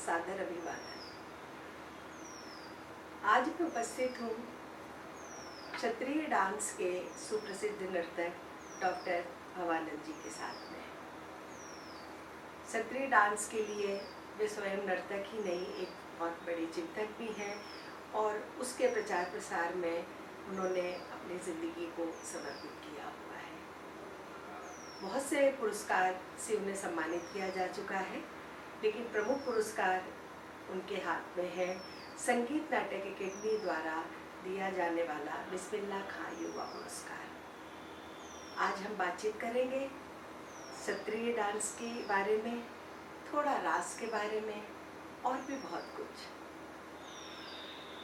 सादर अभिवादन। आज मैं उपस्थित हूँ क्षत्रिय डांस के सुप्रसिद्ध नर्तक डॉक्टर भवानंद जी के साथ में। क्षत्रिय डांस के लिए वे स्वयं नर्तक ही नहीं, एक बहुत बड़े चिंतक भी हैं और उसके प्रचार प्रसार में उन्होंने अपनी ज़िंदगी को समर्पित किया हुआ है। बहुत से पुरस्कार से उन्हें सम्मानित किया जा चुका है, लेकिन प्रमुख पुरस्कार उनके हाथ में है संगीत नाटक अकेडमी द्वारा दिया जाने वाला बिस्मिल्लाह खां युवा पुरस्कार। आज हम बातचीत करेंगे क्षत्रिय डांस के बारे में, थोड़ा रास के बारे में और भी बहुत कुछ।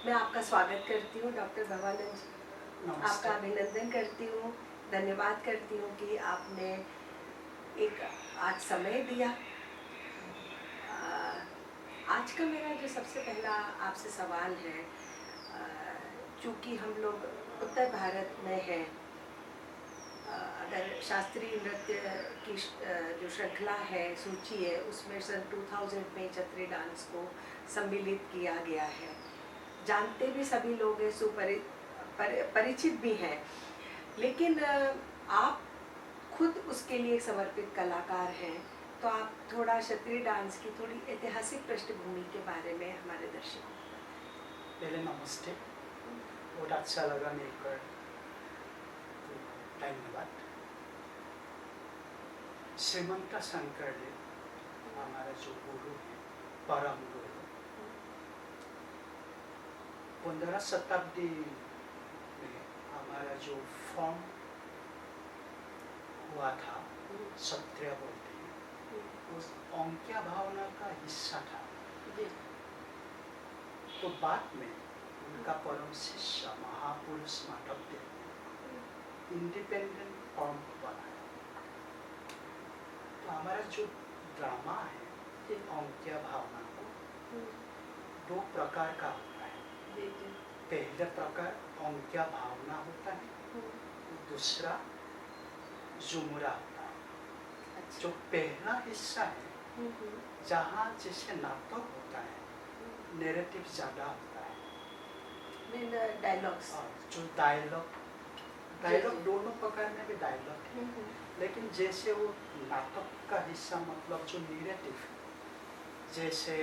मैं आपका स्वागत करती हूँ डॉक्टर भवानंद जी, आपका अभिनंदन करती हूँ, धन्यवाद करती हूँ कि आपने एक आज समय दिया। आज का मेरा जो सबसे पहला आपसे सवाल है, चूँकि हम लोग उत्तर भारत में हैं, अगर शास्त्रीय नृत्य की जो श्रृंखला है, सूची है, उसमें सन 2000 में क्षत्रिय डांस को सम्मिलित किया गया है। जानते भी सभी लोग हैं, परिचित भी हैं, लेकिन आप खुद उसके लिए समर्पित कलाकार हैं, तो आप थोड़ा क्षत्रिय डांस की थोड़ी ऐतिहासिक पृष्ठभूमि के बारे में हमारे दर्शकों को। पहले नमस्ते, बहुत अच्छा लगा मिलकर, धन्यवाद। श्रीमंत शंकरदेव हमारा जो गुरु है, परम गुरु, 15 शताब्दी में हमारा जो फॉर्म हुआ था, क्षत्रिय बोलते हैं, उस अंक्या भावना का हिस्सा था। तो बाद में उनका परम शिष्य महापुरुष माधवदेव ने इंडिपेंडेंट फॉर्म बनाया। तो हमारा जो ड्रामा है अंक्या भावना को दो प्रकार का होता है। पहला प्रकार अंक्या भावना होता है, दूसरा झुमरा होता है। जो पहला हिस्सा है, जहाँ जैसे नाटक होता है, नैरेटिव ज़्यादा होता है, डायलॉग्स, जो डायलॉग दोनों प्रकार में भी डायलॉग है, लेकिन जैसे वो नाटक का हिस्सा मतलब जो नैरेटिव, जैसे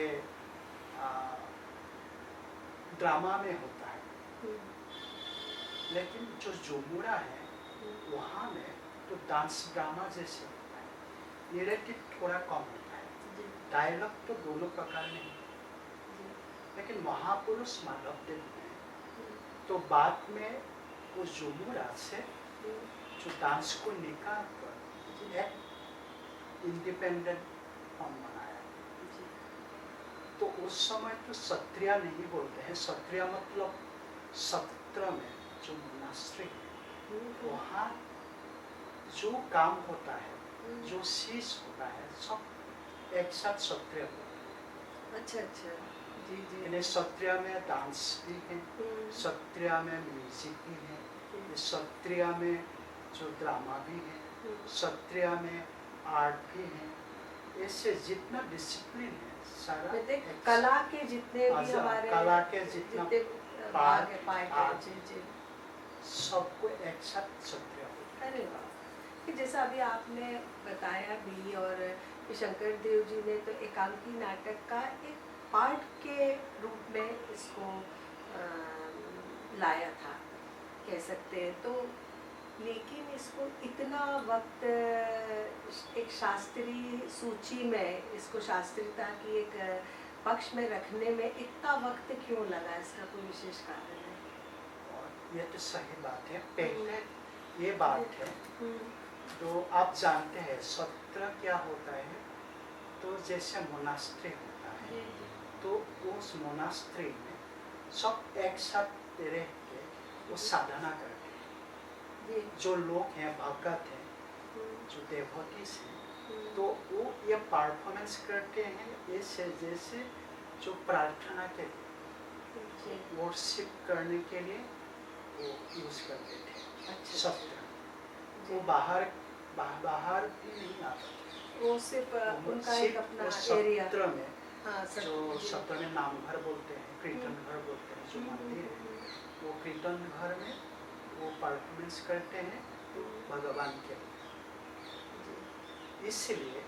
ड्रामा में होता है, लेकिन जो झुमरा है वहाँ में तो डांस ड्रामा जैसे होता है, नैरेटिव थोड़ा कम होता है, डायलॉग तो दोनों प्रकार में है। लेकिन महापुरुष माधवदेव ने तो बाद में वो झुमरा से जो डांस को निकाल कर एक इंडिपेंडेंट फॉर्म बनाया। तो उस समय तो क्षत्रिय नहीं बोलते हैं, क्षत्रिय मतलब सत्र में जो मोनास्ट्री है, वहाँ जो काम होता है, जो शीश होता है, सब एक साथ क्षत्रिय बोलते हैं। अच्छा, जी। यानी क्षत्रिय में डांस भी है, क्षत्रिय में म्यूजिक भी है, क्षत्रिय में जो ड्रामा भी है, क्षत्रिय में आर्ट भी है। ऐसे जितना डिसिप्लिन है सारा, कला के जितने भी हमारे कला के जितना पार्ट सबको एक साथ क्षत्रिय होता है। अरे वाह! जैसा अभी आपने बताया भी, और शंकर देव जी ने तो एकांकी नाटक का एक पार्ट के रूप में इसको लाया था, कह सकते हैं। तो लेकिन इसको इतना वक्त एक शास्त्रीय सूची में, इसको शास्त्रीयता की एक पक्ष में रखने में इतना वक्त क्यों लगा? इसका कोई विशेष कारण है? और ये तो सही बात है। पहले ये बात है, तो आप जानते हैं सत्र क्या होता है, तो जैसे मोनास्ट्री होता है, तो उस मोनास्ट्री में सब एक साथ रह के वो साधना करते हैं। जो लोग हैं, भगत हैं, जो देवभूति हैं, तो वो ये परफॉर्मेंस करते हैं ऐसे जैसे जो प्रार्थना के लिए, वर्शिप करने के लिए वो यूज करते थे। सत्र वो बाहर भी नहीं आता, वो सिर्फ उनका एक अपना एरिया सत्र में हाँ, जो जी। सत्र में नामघर बोलते हैं, कीर्तन घर बोलते हैं, जो मंदिर है वो कीर्तन घर में वो परफॉर्मेंस करते हैं भगवान के लिए। इसलिए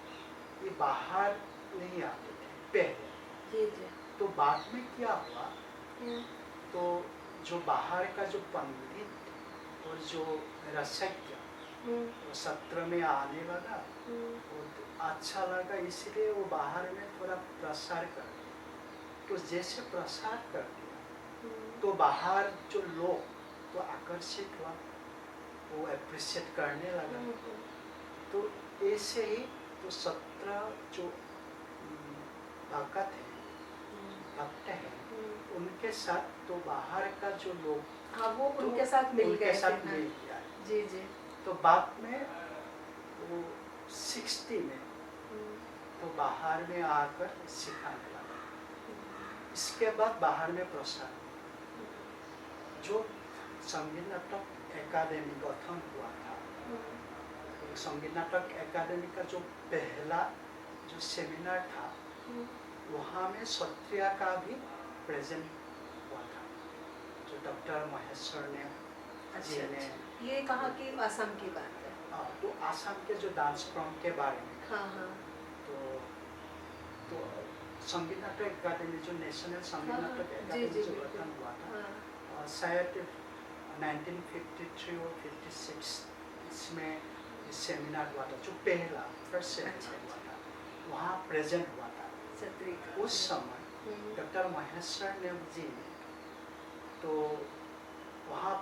ये बाहर नहीं आते थे पहले। जी जी। तो बाद में क्या हुआ, तो जो बाहर का जो पंडित और जो रसज्ञ वो सत्र में आने लगा और अच्छा लगा, इसलिए वो बाहर में थोड़ा प्रसार कर दिया। तो जैसे प्रसार कर दिया तो बाहर जो लोग तो आकर्षित हुआ, वो अप्रिशिएट करने लगा। तो ऐसे ही तो सत्र जो भक्त हैं उनके साथ तो बाहर का जो लोग, हाँ, वो तो उनके साथ मिल उनके गए साथ थे, मिल गया। जी जी। तो बाद में वो 60 में तो बाहर में आकर सिखाने लगा। इसके बाद बाहर में प्रसार जो संगीत नाटक एकेडमी गठन हुआ था, संगीत नाटक एकेडमी का जो पहला जो सेमिनार था वहाँ में क्षत्रिय का भी प्रेजेंट हुआ था, जो डॉक्टर महेश्वर ने जी ने। ये कहाँ की, असम की बात है? तो आसाम के जो डांस फॉर्म के बारे में। हाँ हाँ। तो संगीत नाटक एकेडमी जो नेशनल संगीत नाटक एकेडमी जो गठन हुआ था शायद 1953 और 56 इसमें सेमिनार हुआ था, जो पहला फर्स्ट सेमिनार हुआ था, वहाँ प्रेजेंट हुआ था। उस समय डॉक्टर महेश्वर ने जी ने तो वहाँ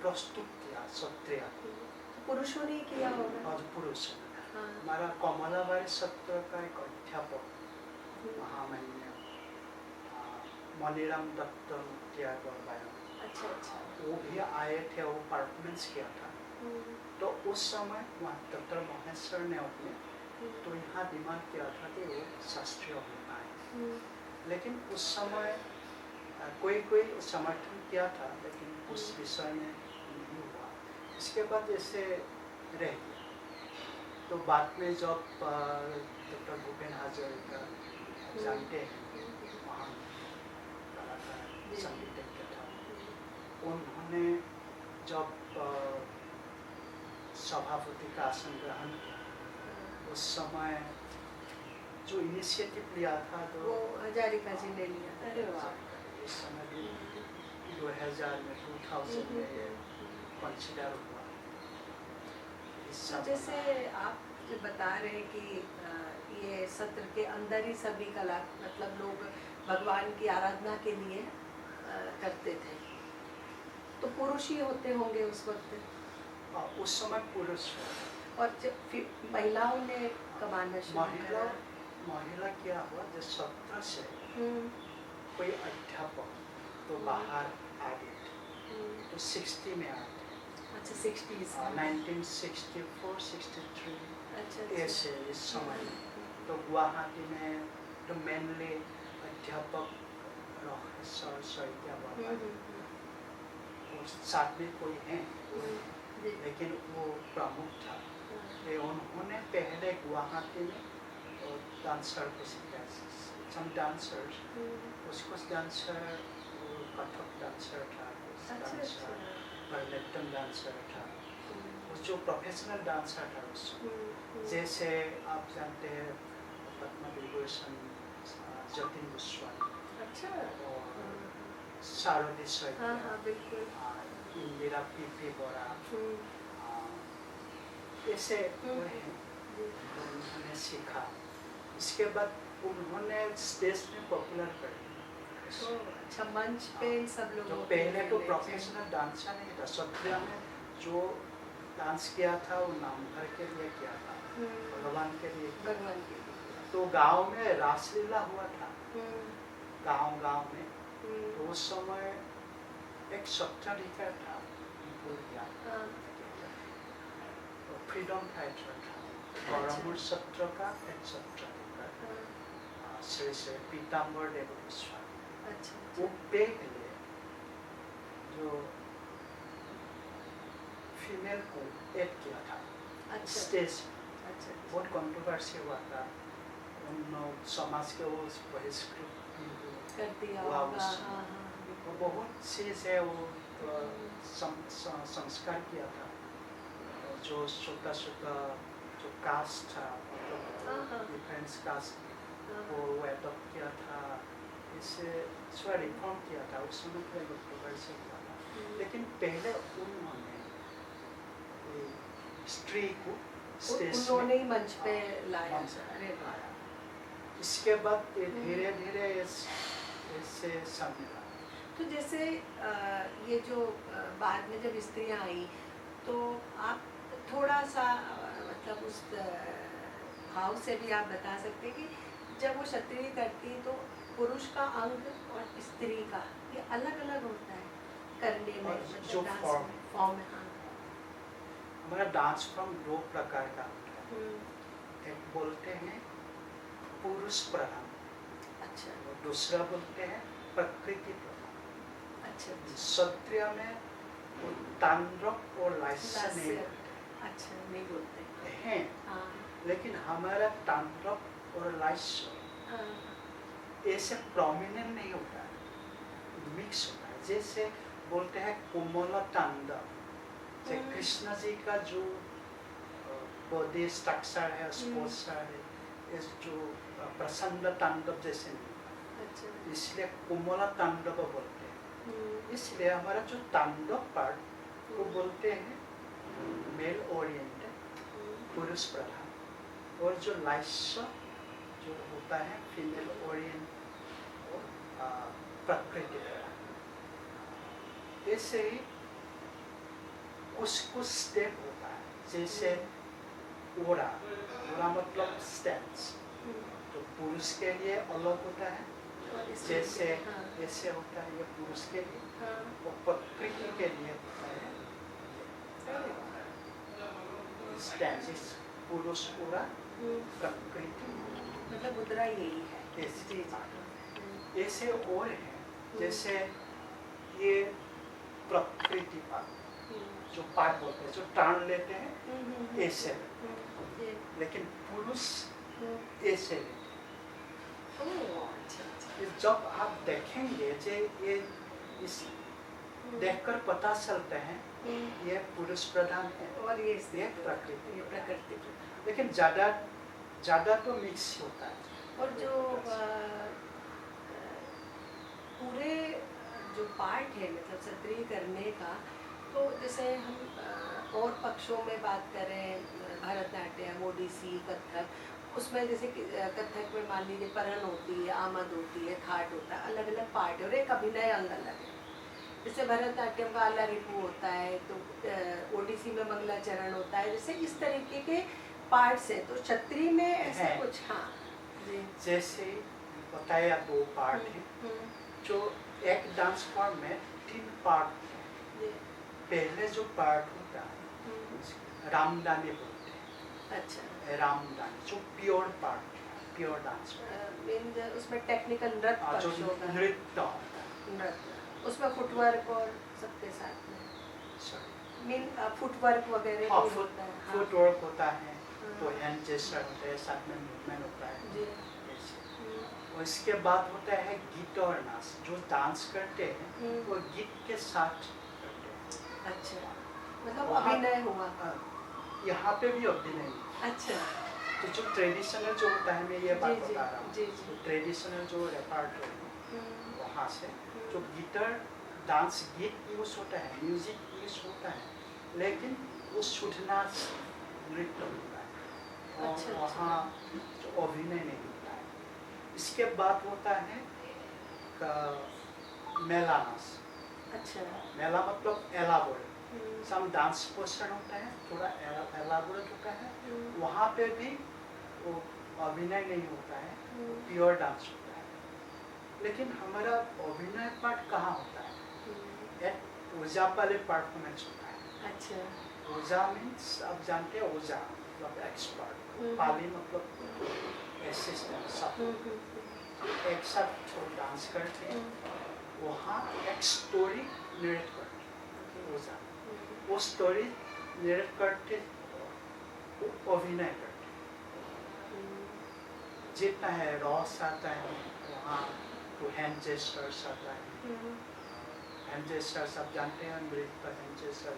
प्रस्तुत किया क्षत्रिय। पुरुषों ने किया होगा? और पुरुष हमारा कमलाबाई सत्र का एक अध्यापक महामान्य मणिराम दत्त त्यागरबाया, अच्छा अच्छा, वो भी आए थे, वो परफॉर्मेंस किया था। तो उस समय वहाँ डॉक्टर महेश्वर ने अपने तो यहाँ डिमांड किया था कि वो शास्त्रीय होना है, लेकिन उस समय कोई समर्थन किया था, लेकिन उस विषय में नहीं हुआ। इसके बाद जैसे रह गया। तो बाद में जब डॉक्टर भूपेन हाजरिका जानते हैं, वहाँ कलाकार संगीतज्ञ था, उन्होंने जब सभापति का आसन ग्रहण किया, उस समय जो इनिशिएटिव लिया था तो वो हजारिका जी ने लिया। अरे वाह। इस समय भी 2000 में 2000 में ये कंसिडर हुआ। तो जैसे आप जो बता रहे हैं कि ये सत्र के अंदर ही सभी कला मतलब लोग भगवान की आराधना के लिए करते थे, तो पुरुष ही होते होंगे उस वक्त? उस समय पुरुष, और फिर महिलाओं ने कमाना शुरू किया। महिला क्या हुआ, जब सत्र से कोई अध्यापक तो बाहर आ गए थे, तो 60 में आए थे। अच्छा, 60s 1964 63 अच्छा, ऐसे इस समय। तो गुवाहाटी में तो मेनली अध्यापक सर सहित्या बाबा और साथ में कोई है, लेकिन वो प्रमुख था। उन्होंने पहले गुवाहाटी में डांसर को सिखाया, सम डांसर्स, कुछ डांसर कथक डांसर था, डांसर भरतनाट्यम डांसर था, उस जो प्रोफेशनल डांसर था उस जैसे आप जानते हैं पद्म विभूषण जतिन गोस्वामी, अच्छा, और शारदी सहित्या, इंदिरा पी बोरा, ऐसे उन्होंने सीखा। इसके बाद उन्होंने स्टेज में पॉपुलर कर दिया। अच्छा, मंच पे सब लोग। तो पहले तो प्रोफेशनल डांसर नहीं था, सत्रिया में जो डांस किया था वो नामघर के लिए किया था, भगवान के लिए। तो गांव में रासलीला हुआ था, गांव में। तो उस समय एक सत्राधिकार था, तो फ्रीडम फाइटर था, गौरमुर सत्र का एक सत्राधिकार, श्री श्री पीताम्बर देव गोस्वामी। वो पहले जो फीमेल को ऐड किया था स्टेज, बहुत कंट्रोवर्सी हुआ था। उन समाज के वो बहिष्कृत कर दिया हुआ होगा, उस हाँ, हाँ, वो बहुत चीज़ है वो संस्कार किया था जो छोटा छोटा जो कास्ट था हाँ, हाँ, डिफरेंस कास्ट हाँ, वो एडॉप्ट किया था इससे थोड़ा रिफॉर्म किया था उस समय पे अक्टूबर से हुआ था लेकिन पहले उन्होंने स्त्री को स्टेज उन्होंने ही मंच पे लाया। मंच पे अरे वाह। लाया। इसके बाद ये धीरे धीरे इससे सामने आया। तो जैसे ये जो बाद में जब स्त्रियाँ आई तो आप थोड़ा सा मतलब उस भाव से भी आप बता सकते हैं कि जब वो क्षत्रिय करती तो पुरुष का अंग और स्त्री का ये अलग अलग होता है करने में, और जो मतलब फॉर्म में। हाँ। हमारा डांस फॉर्म दो प्रकार का होता है। एक बोलते हैं पुरुष प्रधान, अच्छा, और दूसरा बोलते हैं प्रकृति प्रधान। अच्छा, क्षत्रिय में वो तांडव और लास्य नहीं बोलते। अच्छा, नहीं बोलते हैं, हाँ, लेकिन हमारा तांडव और लास्य हाँ, ऐसे प्रोमिनेंट नहीं होता है, मिक्स होता है। जैसे बोलते हैं कोमल तांडव, जैसे कृष्ण जी का जो बॉडी स्ट्रक्चर है, स्पोर्चर है, इस जो प्रसन्न तांडव जैसे नहीं होता, अच्छा, इसलिए कोमल तांडव बोलते हैं। इसलिए हमारा जो तांडव पार्ट वो बोलते हैं मेल ओरिएंटेड, पुरुष प्रधान, और जो लास्य जो होता है फीमेल ओरिएंटेड और प्रकृति प्रधान। ऐसे ही कुछ स्टेप होता है, जैसे ओरा, ओरा मतलब स्टेप्स, तो पुरुष के लिए अलग होता है, जैसे ऐसे होता है ये पुरुष के लिए, और प्रकृति के लिए होता है स्टेप्स, पुरुष ओरा, प्रकृति, मतलब मुद्रा यही है। ऐसे और है, जैसे ये प्रकृति पार्ट जो पार्ट बोलते हैं, जो टान लेते हैं ऐसे, लेकिन पुरुष ऐसे लेते हैं। जब आप देखेंगे जे ये इस देखकर पता चलता है ये पुरुष प्रधान है और ये प्रकृति, लेकिन ज़्यादा तो मिक्स होता है। और जो पूरे जो पार्ट है मतलब क्षत्रिय करने का, तो जैसे हम और पक्षों में बात करें, भरतनाट्यम, ओडिसी, कथक, उसमें जैसे कथक में मान लीजिए परन होती है, आमद होती है, थाट होता है, अलग अलग पार्ट है और एक अभिनय अंग अलग है। जैसे भरतनाट्यम का आला रिपू होता है, तो ओडिसी में मंगलाचरण होता है, जैसे इस तरीके के पार्ट्स हैं। तो क्षत्रिय में ऐसा कुछ, हाँ जी, जैसे बताया दो पार्ट हैं, जो एक डांस फॉर्म में 3 पार्ट हैं। पहले जो पार्ट होता है रामदानी बोलते हैं। अच्छा, रामदानी जो प्योर पार्ट, प्योर डांस, उसमें टेक्निकल नृत्य उसमें फुटवर्क और सबके साथ में फुटवर्क वगैरह हाँ, भी होता है। फुटवर्क होता है, तो हैंड जेस्चर होता है, साथ में मूवमेंट होता है जी। और इसके बाद होता है गीत और नाच। जो डांस करते हैं वो गीत के साथ करते हैं। अच्छा, मतलब अभिनय हुआ यहाँ पे भी अभिनय। अच्छा, तो जो ट्रेडिशनल जो होता है, मैं ये बात बता रहा हूँ, तो ट्रेडिशनल जो रेपर्टरी वहाँ से जो गिटार डांस गीत यूज होता है, म्यूजिक यूज होता है, लेकिन वो शुद्धना नृत्य होता है और अच्छा, वहाँ जो अभिनय नहीं होता है। इसके बाद होता है मेला नाच। अच्छा, मेला मतलब एलाबोरेट, सम डांस पोस्टर होता है, थोड़ा एलाबोरेट होता है, वहाँ पे भी वो अभिनय नहीं होता है, प्योर डांस होता है। लेकिन हमारा अभिनय पार्ट कहाँ होता है? एक ओजा वाले परफॉर्मेंस होता है। अच्छा, ओजा मीन्स आप जानते हैं, ओजा मतलब एक्सपर्ट, पाली मतलब असिस्टेंट, सब एक साथ डांस करते हैं, वहाँ एक स्टोरी नरेट करते हैं ओजा, वो स्टोरी नरेट करते वो अभिनय करते हैं। जितना है रॉस आता है वहाँ तो हैंड जेस्टर्स आता है। हैंड जेस्टर्स आप जानते हैं, नृत्य हैंड जेस्टर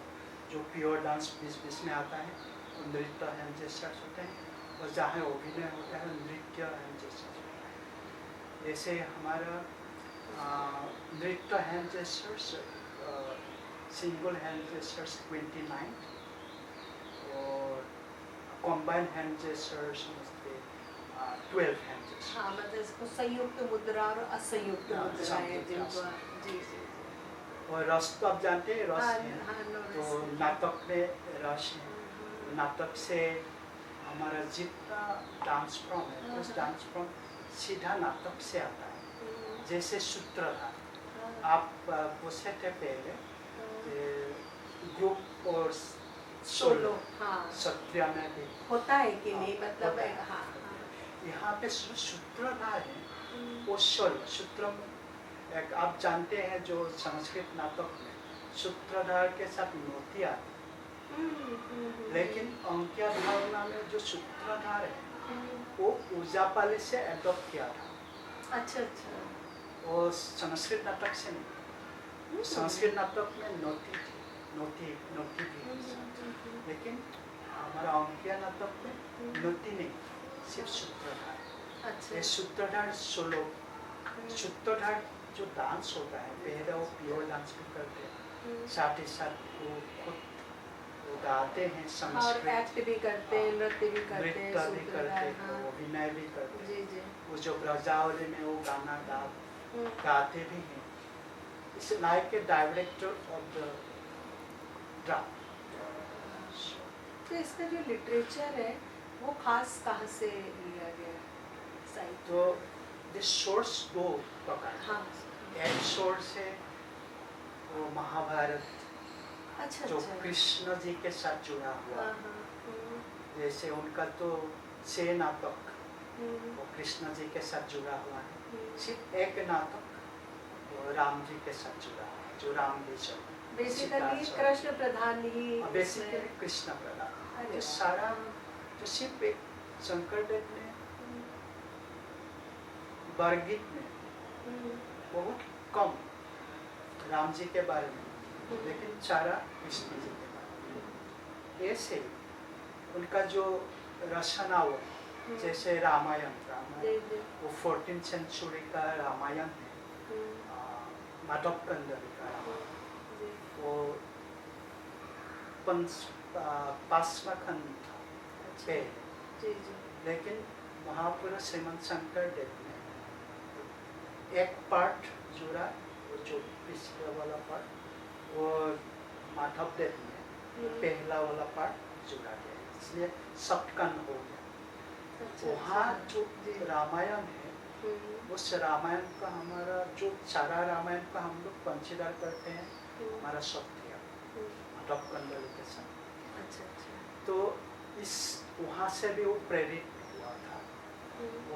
जो प्योर डांस बीच में आता है वो नृत्य हैंड जेस्टर्स होते हैं, और जहाँ अभिनय होता है नृत्य हैंड जेस्टर्स होता है। जैसे हमारा नृत्य hand gestures single hand gestures 29 और combined hand gestures 12 hand gestures. हाँ, मतलब इसको संयुक्त मुद्रा और असंयुक्त मुद्रा है जिनको जी जी। और रस तो आप जानते हैं, रस हाँ, है हाँ, तो नाटक में रस है। नाटक से हमारा जितना डांस फॉर्म है उस डांस फॉर्म सीधा नाटक से आता है। जैसे सूत्रधार आप पूछे थे पहले ग्रुप और सोलो सत्रिया में भी होता है कि नहीं, मतलब हाँ, यहाँ पे सूत्रधार है वो सोलो सूत्र एक आप जानते हैं जो संस्कृत नाटक में सूत्रधार के साथ नोती आती है, लेकिन अंकिया भावना में जो सूत्रधार है वो ऊर्जापाली से एडॉप्ट किया था। अच्छा अच्छा। वो संस्कृत नाटक से नहीं, संस्कृत नाटक में नोती थी, नोती भी, लेकिन हमारा अंकिया नाटक में नोती नहीं, सिर्फ सूत्रधार। अच्छा। ये सूत्रधार सोलो, सूत्रधार जो डांस होता है पहले वो प्योर डांस भी करते हैं, साथ ही साथ वो खुद वो गाते हैं, संस्कृत एक्ट भी करते हैं, नृत्य भी करते हैं, नृत्य भी करते हैं, अभिनय भी करते हैं। जी जी। वो जो ब्रजावली में वो गाना गाते भी हैं। It's like a director of the drama. तो इसका जो लिटरेचर है वो खास कहाँ से लिया गया है? तो द सोर्स दो प्रकार। हाँ। एक सोर्स है वो महाभारत, अच्छा, जो कृष्ण जी के साथ जुड़ा हुआ, जैसे उनका तो 6 नाटक वो कृष्ण जी के साथ जुड़ा हुआ है, सिर्फ एक नाटक वो राम जी के साथ जुड़ा हुआ है, जो राम लीला बेसिकली कृष्ण प्रधान ही, बेसिकली कृष्ण प्रधान। ये सारा जो सिर्फ एक शंकरदेव ने बरगीत में बहुत कम राम जी के बारे में, लेकिन सारा कृष्ण जी के बारे में। ऐसे उनका जो रचना हो, जैसे रामायण वो 14th सेंचुरी का रामायण है, माधव कंदरी का रामायण, वो 5वां खंड था पहले, लेकिन महापुरुष श्रीमंत शंकर देव ने एक पार्ट जोड़ा, वो जो पिछला वाला पार्ट वो माधव देव ने पहला वाला पार्ट जोड़ा गया, इसलिए सप्तकन हो गया। वहाँ जो रामायण है उस रामायण का हमारा जो सारा रामायण का हम लोग कंसीडर करते हैं हमारा सत्य माधव कंदरी के साथ। अच्छा। तो इस वहाँ से भी वो प्रेरित हुआ था,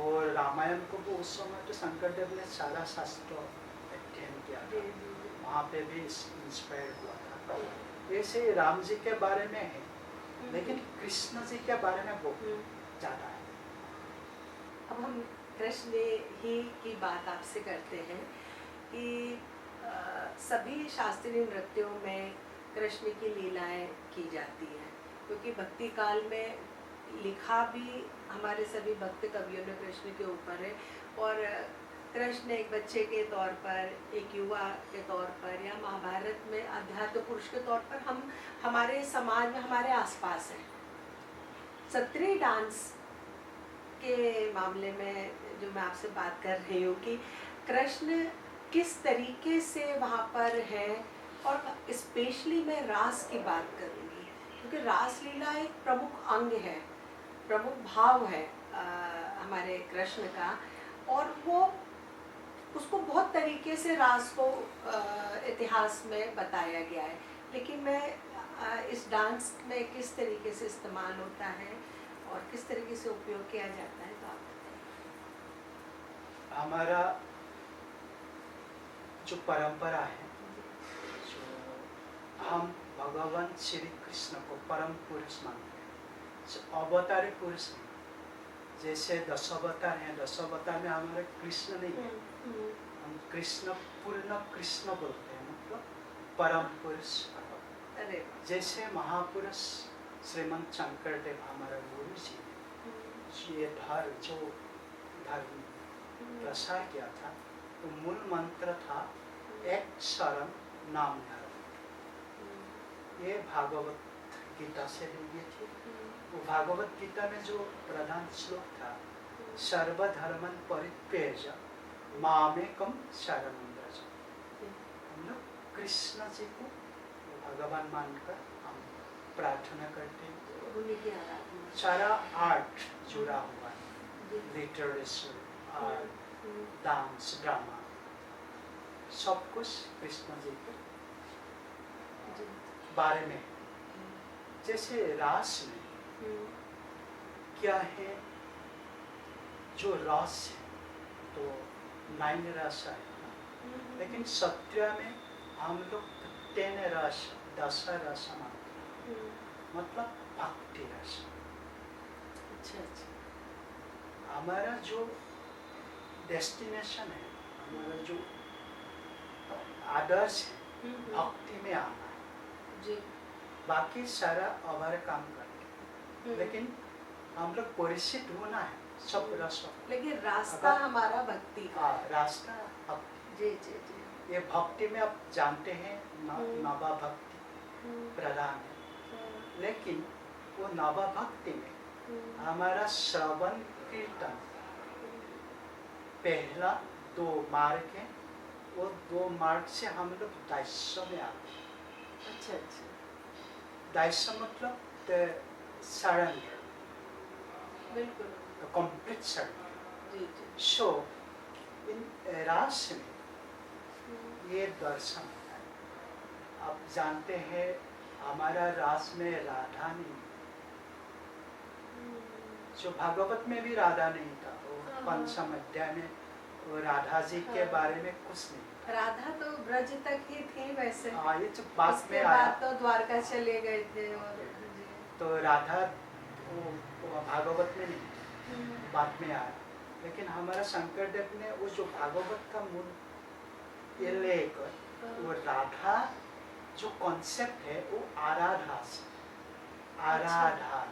और रामायण को भी उस समय तो शंकरदेव ने सारा शास्त्र अध्ययन किया था, वहाँ पे भी इंस्पायर हुआ था। ऐसे राम जी के बारे में है, लेकिन कृष्ण जी के बारे में बहुत ज़्यादा है। अब हम कृष्ण ही की बात आपसे करते हैं कि सभी शास्त्रीय नृत्यों में कृष्ण की लीलाएं की जाती हैं, क्योंकि भक्ति काल में लिखा भी हमारे सभी भक्त कवियों ने कृष्ण के ऊपर है, और कृष्ण एक बच्चे के तौर पर, एक युवा के तौर पर, या महाभारत में अध्यात्म पुरुष के तौर पर हम हमारे समाज में हमारे आसपास हैं। सत्रीय डांस के मामले में जो मैं आपसे बात कर रही हूँ कि कृष्ण किस तरीके से वहाँ पर है, और स्पेशली मैं रास की बात करूँगी, क्योंकि रास लीला एक प्रमुख अंग है, प्रमुख भाव है हमारे कृष्ण का, और वो उसको बहुत तरीके से रास को इतिहास में बताया गया है, लेकिन मैं इस डांस में किस तरीके से इस्तेमाल होता है और किस तरीके से उपयोग किया जाता है, तो आप बताइए। हमारा जो परंपरा है, हम भगवान श्री कृष्ण को परम पुरुष मानते हैं, अवतारी पुरुष नहीं, जैसे दशावतार हैं, दशावतार में हमारे कृष्ण नहीं है, हम कृष्ण पूर्ण कृष्ण बोलते हैं, मतलब परम पुरुष भगवान। अरे वाह। जैसे महापुरुष श्रीमंत शंकर देव हमारा गुरु जी ने ये जो धर्म प्रसार किया था, तो मूल मंत्र था एक शरण नाम धर्म। ये भागवत गीता से लिए थे। वो भागवत गीता में जो प्रधान श्लोक था, सर्वधर्मन परित्यज्य मामेकम शरणं व्रज। हम लोग कृष्ण जी को भगवान मानकर हम प्रार्थना करते हैं। उन्हीं की आराधना। सारा आर्ट जुड़ा हुआ है, लिटरेचर, आर्ट, डांस, ड्रामा, सब कुछ कृष्ण जी के बारे में। जैसे रास में क्या है, जो रस है तो 9 रस है, लेकिन सत्य में हम लोग 10 रस, 10 रस मानते हैं, मतलब भक्ति रस। अच्छा अच्छा। हमारा जो डेस्टिनेशन है, हमारा जो आदर्श है, भक्ति में आना है जी। बाकी सारा और काम करके, लेकिन हम लोग परिचित होना है सब रस। लेकिन रास्ता हमारा भक्ति का। रास्ता भक्ति। जी जी जी। ये भक्ति में आप जानते हैं नवा भक्ति प्रधान है, लेकिन वो नवा भक्ति में हमारा श्रवण कीर्तन पहला 2 मार्ग है, वो 2 मार्ग से हम लोग दायित्व में आते हैं। अच्छा अच्छा। दायित्व मतलब सरेंडर, बिल्कुल कंप्लीट सरेंडर। जी जी। सो इन रास में ये दर्शन होता है। आप जानते हैं हमारा रास में राधा नहीं, जो भागवत में भी राधा नहीं था, वो पंचम अध्याय में वो राधा जी के बारे में कुछ नहीं था। राधा तो ब्रज तक ही थी वैसे। ये जो बाद में आया, बाद तो द्वारका चले गए थे और तो राधा वो भागवत में नहीं, बाद में आया। लेकिन हमारा शंकर देव ने वो जो भागवत का मूल ये लेकर वो राधा जो कॉन्सेप्ट है वो आराधा से, आराधना,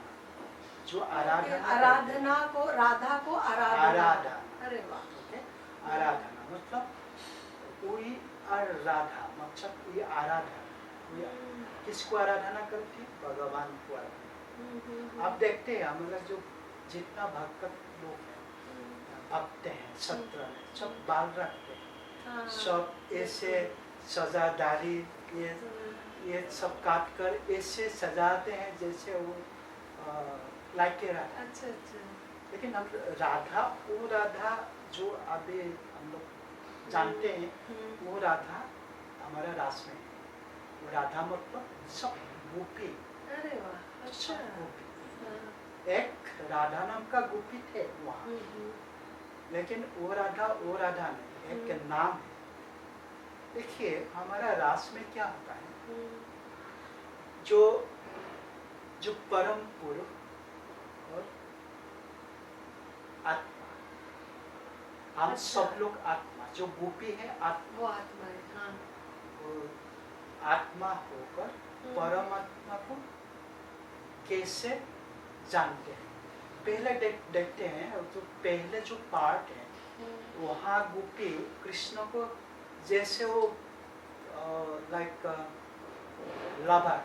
जो आराधना को, राधा को आराधना। अरे वाह। आराधना मतलब वही राधा, मतलब ये आराधना, किसको आराधना करती है? भगवान को आराधना। आप देखते हैं हमारा जो जितना भक्त लोग हैं, भक्त हैं, सत्र में सब बाल रखते हैं, सब ऐसे सजादारी ये सब काट कर ऐसे सजाते हैं जैसे वो लाइके राधा। अच्छा अच्छा। लेकिन हम राधा, वो राधा जो अभी हम लोग जानते हैं, वो राधा हमारा रास में, वो राधा मतलब सब गोपी। अरे वाह। अच्छा। गोपी, एक राधा नाम का गोपी थे वहाँ, लेकिन वो राधा नहीं, एक नाम है। देखिए हमारा रास में क्या होता है, जो परम पुरुष और आत्मा, हम सब लोग आत्मा, जो गोपी है आत्मा, वो आत्मा है। हाँ। वो आत्मा होकर परमात्मा को कैसे जानते हैं, पहले देखते हैं। तो पहले जो पार्ट है वहाँ गोपी कृष्ण को जैसे वो लाइक लवर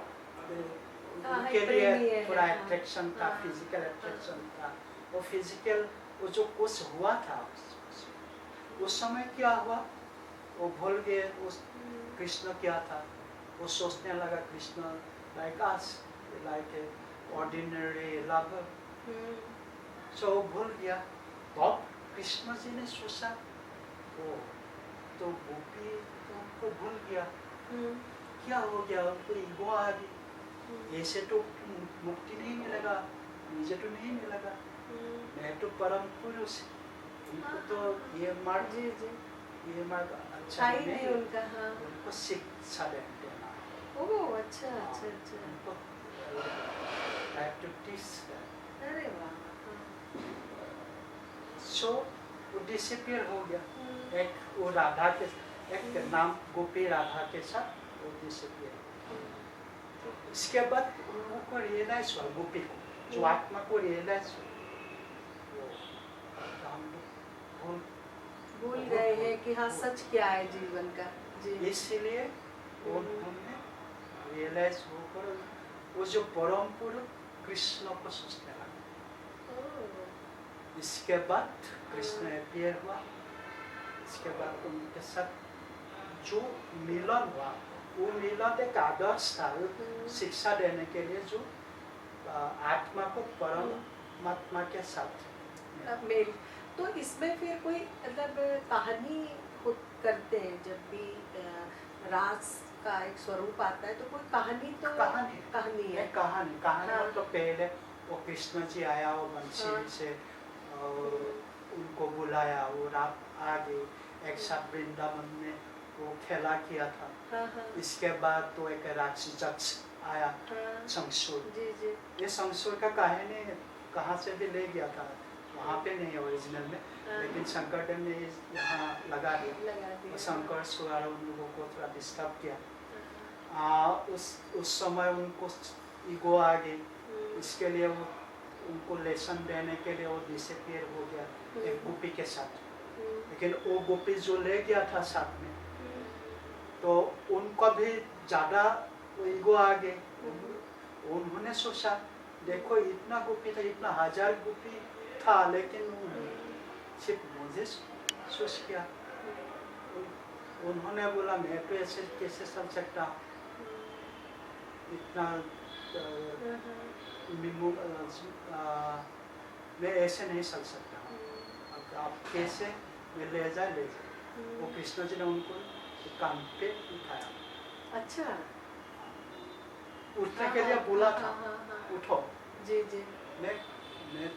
उनके लिए थोड़ा अट्रैक्शन था, फिजिकल अट्रैक्शन था। वो फिजिकल वो जो कुछ हुआ था उस समय क्या हुआ वो भूल गए, उस कृष्ण क्या था। वो सोचने लगा Krishna like us, like a ordinary lover. So वो भूल गया। तब कृष्ण जी ने सोचा ओ तो गोपी तो उनको भूल गया, क्या हो गया, उनको ईगो आ गई, ऐसे तो मुक्ति नहीं मिलेगा, मुझे तो नहीं मिलेगा, मैं तो परम पुरुष, उनको तो ये मार्ग अच्छा नहीं उनका। हाँ। उनको शिक्षा देना। ओह अच्छा अच्छा अच्छा। उनको अरे वाह। सो वो डिसअपियर हो गया। एक वो राधा के एक नाम गोपी राधा के साथ वो डिसअपियर। इसके बाद उनको रियलाइज हुआ, गोपी को जो आत्मा को रियलाइज हुआ, हम लोग भूल गए हैं कि हाँ सच क्या है जीवन का। जी इसलिए उन्होंने रियलाइज होकर वो जो परम पुरुष कृष्ण को सोचने लगा। इसके बाद कृष्ण अपीयर हुआ। इसके बाद उनके साथ जो मिलन हुआ वो मिलन एक आदर्श था, शिक्षा देने के लिए जो आत्मा को परमात्मा के साथ मेल। तो इसमें फिर कोई मतलब कहानी करते हैं जब भी रास का एक स्वरूप आता है तो कोई कहानी तो कहानी है। कहानी हाँ। तो पहले वो कृष्ण जी आया, वो बंसी से उनको बुलाया, वो रात आ गई, एक साथ वृंदावन में वो खेला किया था। इसके बाद तो एक राक्षस आया शंखचूड़। ये शंखचूड़ का कहानी कहाँ से भी ले गया था, वहाँ पे नहीं ओरिजिनल में, लेकिन शंकरदेव ने यहाँ लगा दिया। शंकर सुरार उन लोगों को थोड़ा डिस्टर्ब किया। उस समय उनको ईगो आ गई, इसके लिए वो उनको लेसन देने के लिए वो डिसअपियर हो गया एक गोपी के साथ। लेकिन वो गोपी जो ले गया था साथ में, तो उनको भी ज़्यादा ईगो आ गई। उन्होंने सोचा देखो इतना गोपी था, इतना 1000 गोपी था, लेकिन सिर्फ मुझे सोच किया। उन्होंने बोला मैं तो ऐसे कैसे चल सकता, इतना मैं ऐसे नहीं चल सकता, अब आप कैसे, मैं ले जा। वो कृष्ण जी ने उनको कान पे उठाया। अच्छा, उठने के लिए बोला था, उठो। जी जी। मैं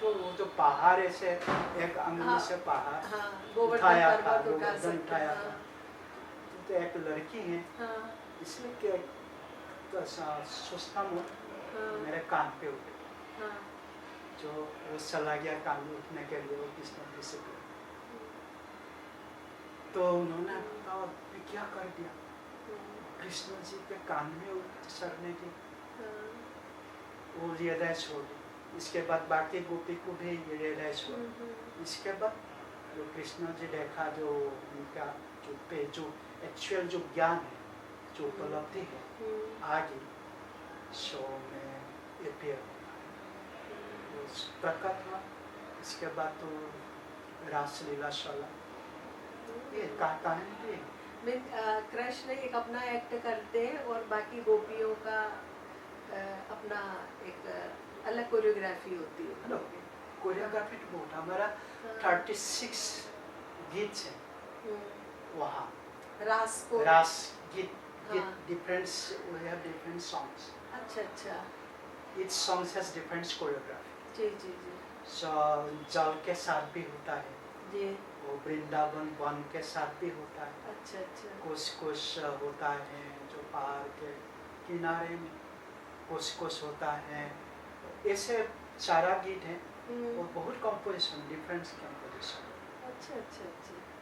तो वो जो पहाड़ ऐसे एक अंगुली से पहाड़ उठाया था, तो एक लड़की है, इसलिए क्या तो सोचता हूँ मेरे कान पे उठे। जो वो चला गया कान में उठने के लिए, वो कृष्ण से तो उन्होंने बताया क्या कर दिया, कृष्ण जी के कान में चढ़ने की वो रियलाइज हो गई। इसके बाद बाकी गोपी को भी रियलाइज हुआ। इसके बाद जो कृष्ण जी देखा, जो उनका जो एक्चुअल जो ज्ञान है, जो उपलब्धि है आगे शो में अपीयर प्रकट हुआ। इसके बाद तो रासलीला चला, ये कहानी में कृष्ण एक अपना एक्ट करते हैं और बाकी गोपियों का अपना एक अलग कोरियोग्राफी होती है। कोरियोग्राफी तो बहुत हमारा 36 गीत है वहाँ, रास गीत different, we have different songs. अच्छा। Each song has different choreography. Ji ji ji. So जल के साथ भी होता है जी, वो वृंदावन वन के साथ भी होता है। अच्छा। कुछ होता है जो पहाड़ के किनारे में, कुछ होता है, ऐसे सारा गीत है और बहुत कंपोजिशन, डिफरेंट कंपोजिशन। अच्छा।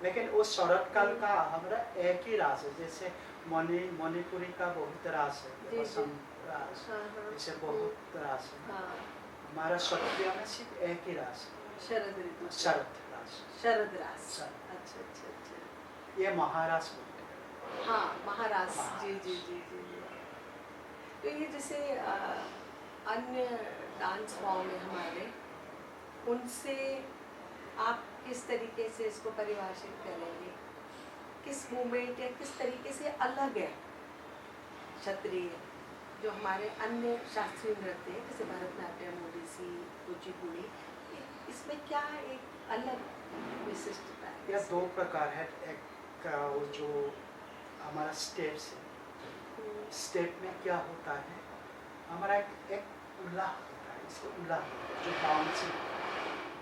लेकिन वो शरद काल का हमारा एक ही रास है, जैसे मणिपुरी का बहुत रास है, बसंत रास, ऐसे बहुत रास है। हमारा सत्रिया में सिर्फ एक ही रास है, शरद रास। अच्छा। ये महारास बोलते हैं। हाँ, महारास। जी। तो ये जैसे अन्य डांस फॉर्म है हमारे, उनसे आप किस तरीके से इसको परिभाषित करेंगे, किस मूवमेंट या किस तरीके से अलग है क्षत्रिय जो हमारे अन्य शास्त्रीय नृत्य है, जैसे भरतनाट्यम, ओडिसी, कुचिपुड़ी, इसमें क्या एक अलग विशिष्टता है? यह 2 प्रकार है। एक वो जो हमारा स्टेप्स है, स्टेप में क्या होता है, हमारा एक उल्लाह होता है, इसको उल्लाह जो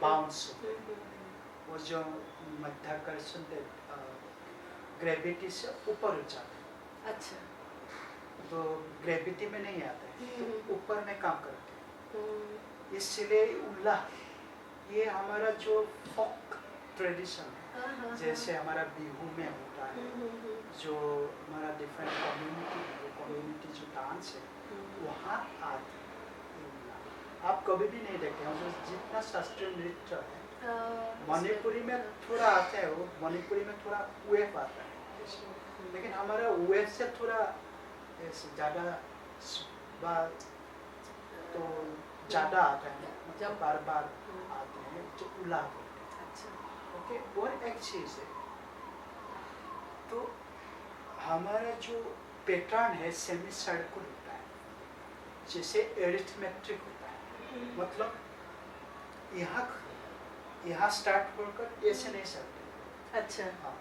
बाउंस वो जो मध्याकर्षण ग्रेविटी से ऊपर उठ जाता है। अच्छा। तो ग्रेविटी में नहीं आता है, तो ऊपर में काम करते हैं, इसलिए उल्लाह ये हमारा जो फोक ट्रेडिशन है, जैसे हमारा बिहू में होता है, जो हमारा डिफरेंट कम्युनिटी है, कम्युनिटी जो डांस है वहाँ आते हैं। आप कभी भी नहीं देखे हो जितना शास्त्रीय नृत्य है मणिपुरी में थोड़ा आता है, वो मणिपुरी में थोड़ा वेव आता है, लेकिन हमारा वेव से थोड़ा ज़्यादा तो ज़्यादा आता है, मतलब बार बार आते हैं जो उलाद होते हैं। अच्छा ओके। और एक चीज़ है, तो हमारा जो पैटर्न है सेमी सर्कुलर होता है, जैसे एरिथमेटिक होता है, मतलब यहाँ स्टार्ट होकर ऐसे नहीं चलते। अच्छा हाँ,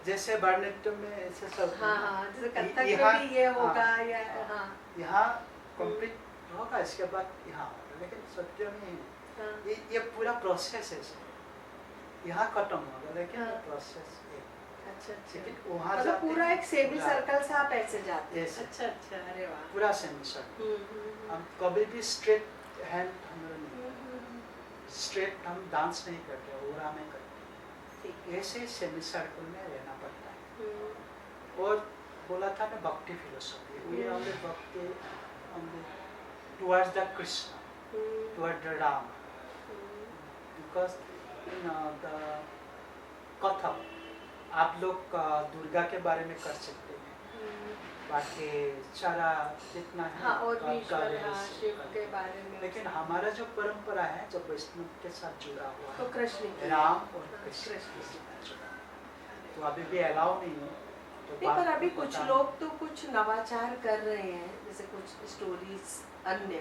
जैसे भारतनाट्यम में ऐसे चलते हैं। हाँ, जैसे कथक में भी ये होगा या यहाँ कंप्लीट होगा, इसके बाद यहाँ होगा, लेकिन सत्य में ये पूरा प्रोसेस है, यहाँ खत्म होगा, लेकिन प्रोसेस है। अच्छा लेकिन वहाँ मतलब पूरा एक सेमी सर्कल से आप ऐसे जाते हैं। अच्छा अच्छा, अरे वाह, पूरा सेमी सर्कल। हम कभी भी स्ट्रेट हैंड हमारा नहीं, स्ट्रेट हम डांस नहीं करते, ओरा में करते, ऐसे सेमी सर्कल में रहना पड़ता है। और बोला था मैं भक्ति फिलोसफी, वी आर द भक्ति towards the Krishna, towards the Ram, because the Kathak आप लोग दुर्गा के बारे में कर सकते हैं, बाकी सारा जितना है हाँ, और शिव के बारे में, लेकिन हमारा जो परंपरा है जो वैष्णव के साथ जुड़ा हुआ है, तो कृष्ण राम और कृष्ण के साथ जुड़ा है, तो अभी भी अलाउ नहीं है। तो नहीं, पर अभी कुछ लोग तो कुछ नवाचार कर रहे हैं, जैसे कुछ स्टोरीज अन्य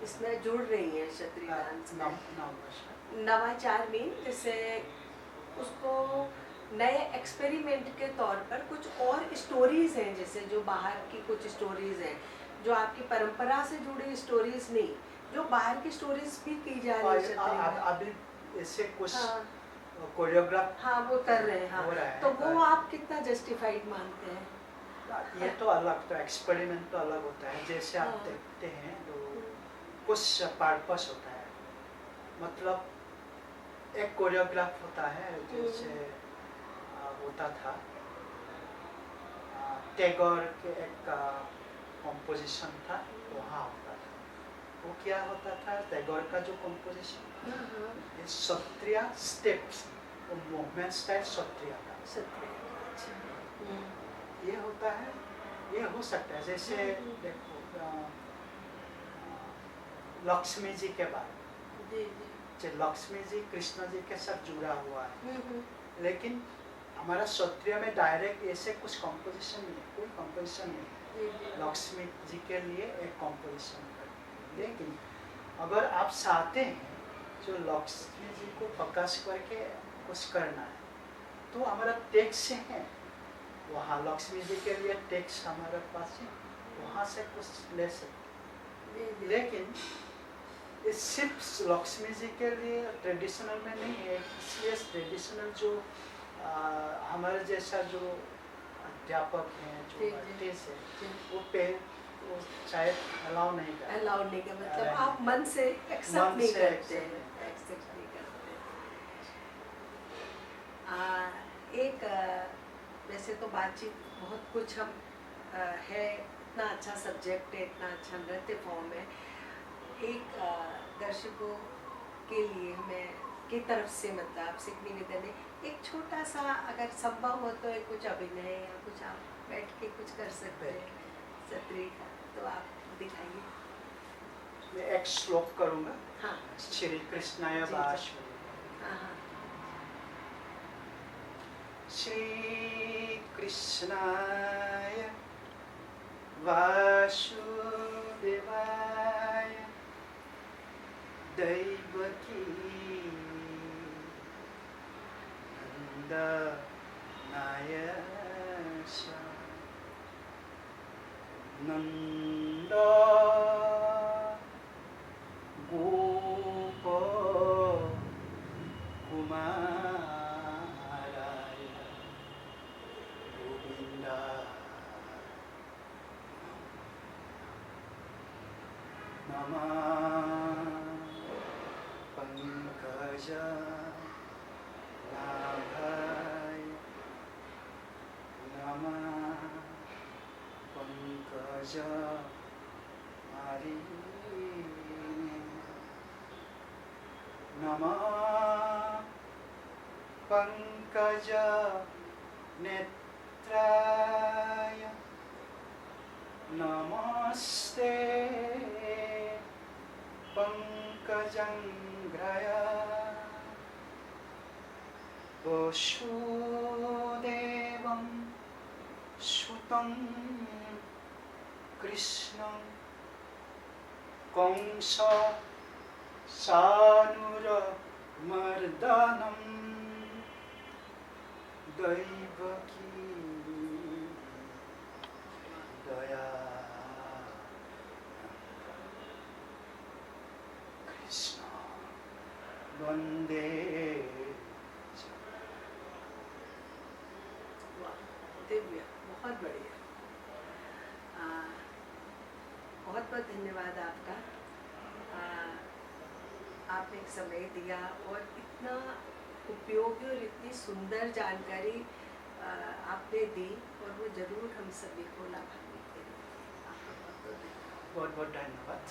इसमें जुड़ रही हैं क्षत्रिय डांस में। नवाचार मीन जैसे उसको नए एक्सपेरिमेंट के तौर पर कुछ और स्टोरीज हैं, जैसे जो बाहर की कुछ स्टोरीज हैं, जो आपकी परंपरा से जुड़ी स्टोरीज नहीं, जो बाहर की स्टोरीज भी की जा रही है अभी ऐसे कुछ कोरियोग्राफ हाँ वो कर रहे हैं। हाँ, तो वो आप कितना जस्टिफाइड मानते हैं? ये तो अलग, तो एक्सपेरिमेंट तो अलग होता है, जैसे आप देखते हैं तो कुछ पर्पस होता है, मतलब एक कोरियोग्राफ होता है, जैसे होता था टैगोर के एक कंपोजिशन था, वहाँ होता था, वो क्या होता था, टैगोर का जो कंपोजिशन ये क्षत्रिय स्टेप्स और मूवमेंट स्टाइल क्षत्रिय का, ये होता है, ये हो सकता है, जैसे देखो लक्ष्मी जी के बारे में, लक्ष्मी जी कृष्ण जी के साथ जुड़ा हुआ है, लेकिन हमारा क्षत्रिय में डायरेक्ट ऐसे कुछ कंपोजिशन नहीं है, कोई कंपोजिशन नहीं, लक्ष्मी जी के लिए एक कंपोजिशन कर, लेकिन अगर आप चाहते हैं जो लक्ष्मी जी को प्रकाश करके कुछ करना है, तो हमारा टेक्स्ट है, वहाँ लक्ष्मी जी के लिए टेक्स्ट हमारे पास है, वहाँ से कुछ ले सकते, लेकिन इस सिर्फ लक्ष्मी जी के लिए ट्रेडिशनल में नहीं है, इसलिए ट्रेडिशनल जो हमारे जैसा जो अध्यापक हैं, जो आर्टिस्ट है, वो शायद अलाउ नहीं कर, मतलब आप मन से एक्सेप्ट नहीं करते हैं, एक वैसे तो बातचीत बहुत कुछ हम है, इतना अच्छा सब्जेक्ट है, इतना अच्छा नृत्य फॉर्म है, एक दर्शकों के लिए मैं की तरफ से मतलब आपसे एक निवेदन है, एक छोटा सा अगर संभव हो तो एक कुछ अभिनय या कुछ आप बैठ के कुछ कर सकते हैं क्षत्रिय का, तो आप दिखाइए। मैं एक श्लोक करूँगा। हाँ, श्री कृष्णाय वासुदेवाय। हाँ, श्री कृष्णाय वासुदेवाय दैवकी नंदनाय नंद गोप कुमाराय गोविंदा नमः पंकज पंकज मारिणे नमः पंकज नेत्राय नमस्ते पंकजंघ्राय वसुदेवं सुतं कृष्णं कंस सानुरमर्दनं दैवकी दया कृष्ण वंदे। दिव्य, बहुत बढ़िया। बहुत बहुत धन्यवाद आपका। आपने एक समय दिया और इतना उपयोगी और इतनी सुंदर जानकारी आपने दी, और वो जरूर हम सभी को लाभान्वित करेगी। आपका बहुत बहुत धन्यवाद। बहुत बहुत धन्यवाद।